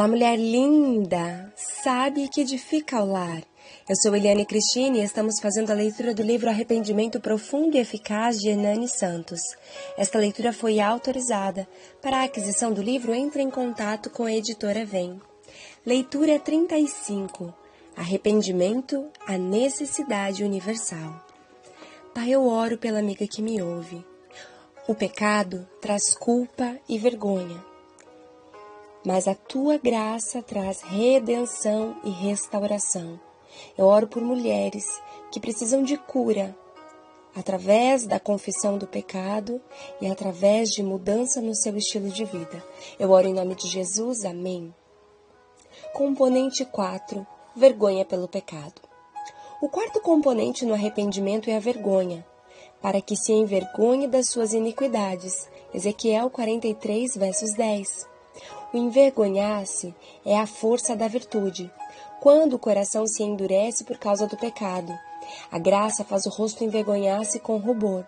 Olá, mulher linda, sábia que edifica o lar. Eu sou Eliane Cristine e estamos fazendo a leitura do livro Arrependimento Profundo e Eficaz de Hernani Santos. Esta leitura foi autorizada. Para a aquisição do livro, entre em contato com a editora Vem. Leitura 35. Arrependimento, a necessidade universal. Pai, eu oro pela amiga que me ouve. O pecado traz culpa e vergonha. Mas a tua graça traz redenção e restauração. Eu oro por mulheres que precisam de cura, através da confissão do pecado e através de mudança no seu estilo de vida. Eu oro em nome de Jesus, amém. Componente 4, vergonha pelo pecado. O quarto componente no arrependimento é a vergonha, para que se envergonhe das suas iniquidades. Ezequiel 43, versos 10. O envergonhar-se é a força da virtude, quando o coração se endurece por causa do pecado. A graça faz o rosto envergonhar-se com rubor.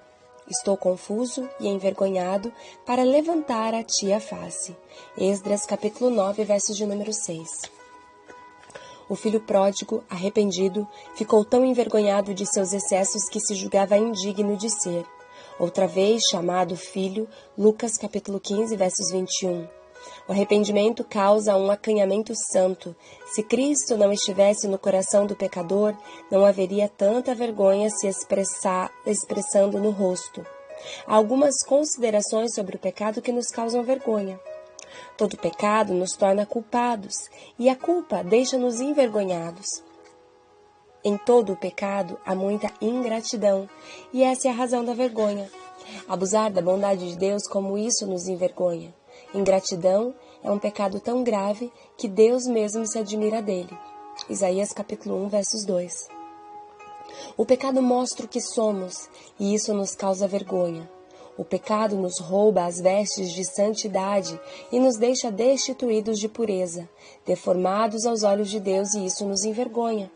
Estou confuso e envergonhado para levantar a ti a face. Esdras capítulo 9, versos de número 6. O filho pródigo, arrependido, ficou tão envergonhado de seus excessos que se julgava indigno de ser. Outra vez chamado filho, Lucas capítulo 15, versos 21. O arrependimento causa um acanhamento santo. Se Cristo não estivesse no coração do pecador, não haveria tanta vergonha se expressando no rosto. Há algumas considerações sobre o pecado que nos causam vergonha. Todo pecado nos torna culpados, e a culpa deixa-nos envergonhados. Em todo o pecado há muita ingratidão, e essa é a razão da vergonha. Abusar da bondade de Deus, como isso nos envergonha. Ingratidão é um pecado tão grave que Deus mesmo se admira dele. Isaías capítulo 1, versos 2. O pecado mostra o que somos, e isso nos causa vergonha. O pecado nos rouba as vestes de santidade e nos deixa destituídos de pureza, deformados aos olhos de Deus, e isso nos envergonha.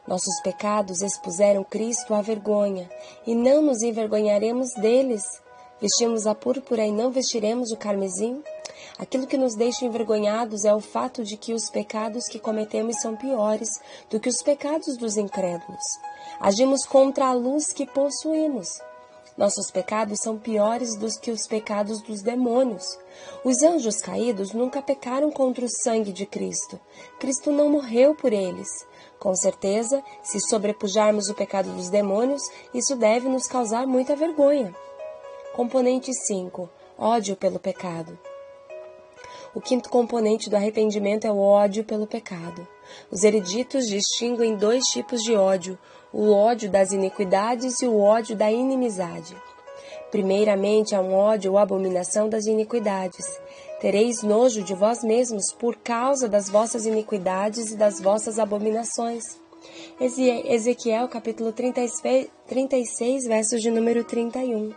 Nossos pecados expuseram Cristo à vergonha, e não nos envergonharemos deles. Vestimos a púrpura e não vestiremos o carmesim? Aquilo que nos deixa envergonhados é o fato de que os pecados que cometemos são piores do que os pecados dos incrédulos. Agimos contra a luz que possuímos. Nossos pecados são piores do que os pecados dos demônios. Os anjos caídos nunca pecaram contra o sangue de Cristo. Cristo não morreu por eles. Com certeza, se sobrepujarmos o pecado dos demônios, isso deve nos causar muita vergonha. Componente 5. Ódio pelo pecado. O quinto componente do arrependimento é o ódio pelo pecado. Os eruditos distinguem dois tipos de ódio, o ódio das iniquidades e o ódio da inimizade. Primeiramente, há um ódio ou abominação das iniquidades. Tereis nojo de vós mesmos por causa das vossas iniquidades e das vossas abominações. Ezequiel capítulo 36, versos de número 31.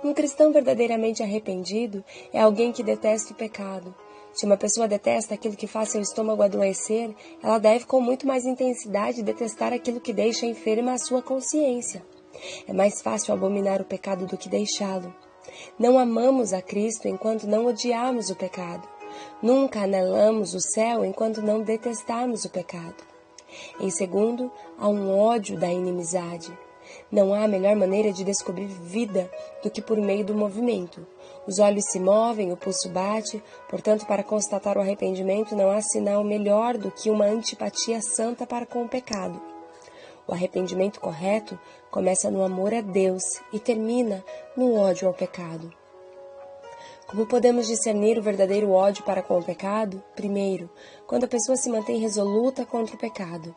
Um cristão verdadeiramente arrependido é alguém que detesta o pecado. Se uma pessoa detesta aquilo que faz seu estômago adoecer, ela deve com muito mais intensidade detestar aquilo que deixa enferma a sua consciência. É mais fácil abominar o pecado do que deixá-lo. Não amamos a Cristo enquanto não odiarmos o pecado. Nunca anelamos o céu enquanto não detestarmos o pecado. Em segundo, há um ódio da inimizade. Não há melhor maneira de descobrir vida do que por meio do movimento. Os olhos se movem, o pulso bate, portanto, para constatar o arrependimento não há sinal melhor do que uma antipatia santa para com o pecado. O arrependimento correto começa no amor a Deus e termina no ódio ao pecado. Como podemos discernir o verdadeiro ódio para com o pecado? Primeiro, quando a pessoa se mantém resoluta contra o pecado.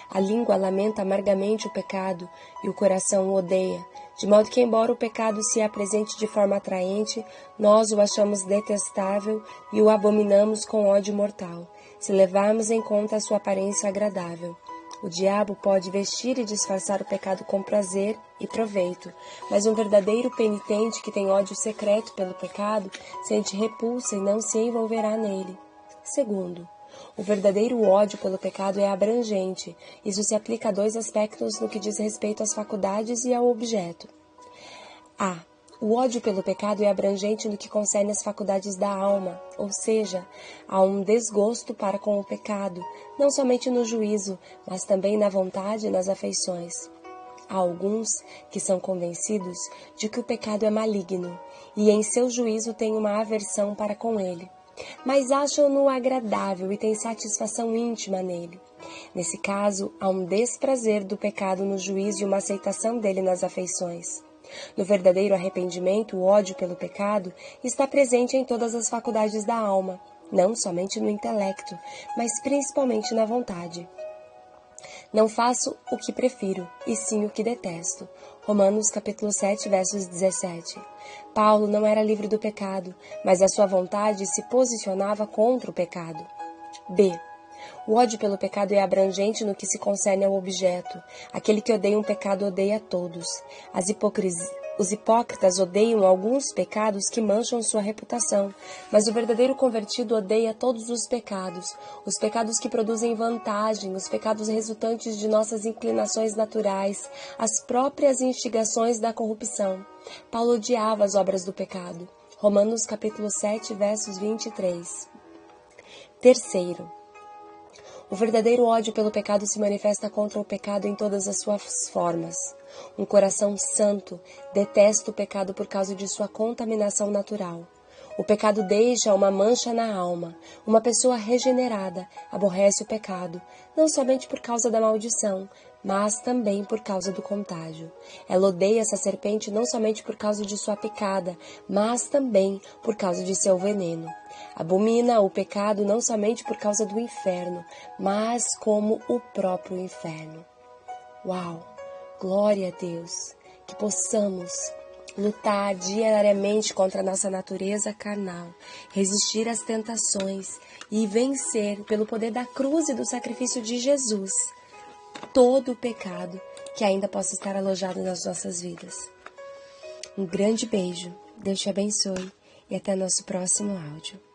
A língua lamenta amargamente o pecado e o coração o odeia, de modo que, embora o pecado se apresente de forma atraente, nós o achamos detestável e o abominamos com ódio mortal, se levarmos em conta a sua aparência agradável. O diabo pode vestir e disfarçar o pecado com prazer e proveito, mas um verdadeiro penitente que tem ódio secreto pelo pecado sente repulsa e não se envolverá nele. Segundo, o verdadeiro ódio pelo pecado é abrangente. Isso se aplica a dois aspectos no que diz respeito às faculdades e ao objeto. A. O ódio pelo pecado é abrangente no que concerne às faculdades da alma, ou seja, há um desgosto para com o pecado, não somente no juízo, mas também na vontade e nas afeições. Há alguns que são convencidos de que o pecado é maligno e em seu juízo têm uma aversão para com ele, mas acham-no agradável e têm satisfação íntima nele. Nesse caso, há um desprazer do pecado no juízo e uma aceitação dele nas afeições. No verdadeiro arrependimento, o ódio pelo pecado está presente em todas as faculdades da alma, não somente no intelecto, mas principalmente na vontade. Não faço o que prefiro, e sim o que detesto. Romanos capítulo 7, versos 17. Paulo não era livre do pecado, mas a sua vontade se posicionava contra o pecado. B. O ódio pelo pecado é abrangente no que se concerne ao objeto. Aquele que odeia um pecado odeia todos. Os hipócritas odeiam alguns pecados que mancham sua reputação, mas o verdadeiro convertido odeia todos os pecados que produzem vantagem, os pecados resultantes de nossas inclinações naturais, as próprias instigações da corrupção. Paulo odiava as obras do pecado. Romanos capítulo 7, versos 23. Terceiro. O verdadeiro ódio pelo pecado se manifesta contra o pecado em todas as suas formas. Um coração santo detesta o pecado por causa de sua contaminação natural. O pecado deixa uma mancha na alma. Uma pessoa regenerada aborrece o pecado, não somente por causa da maldição, mas também por causa do contágio. Ela odeia essa serpente não somente por causa de sua picada, mas também por causa de seu veneno. Abomina o pecado não somente por causa do inferno, mas como o próprio inferno. Uau! Glória a Deus! Que possamos lutar diariamente contra a nossa natureza carnal, resistir às tentações e vencer, pelo poder da cruz e do sacrifício de Jesus, todo o pecado que ainda possa estar alojado nas nossas vidas. Um grande beijo, Deus te abençoe e até nosso próximo áudio.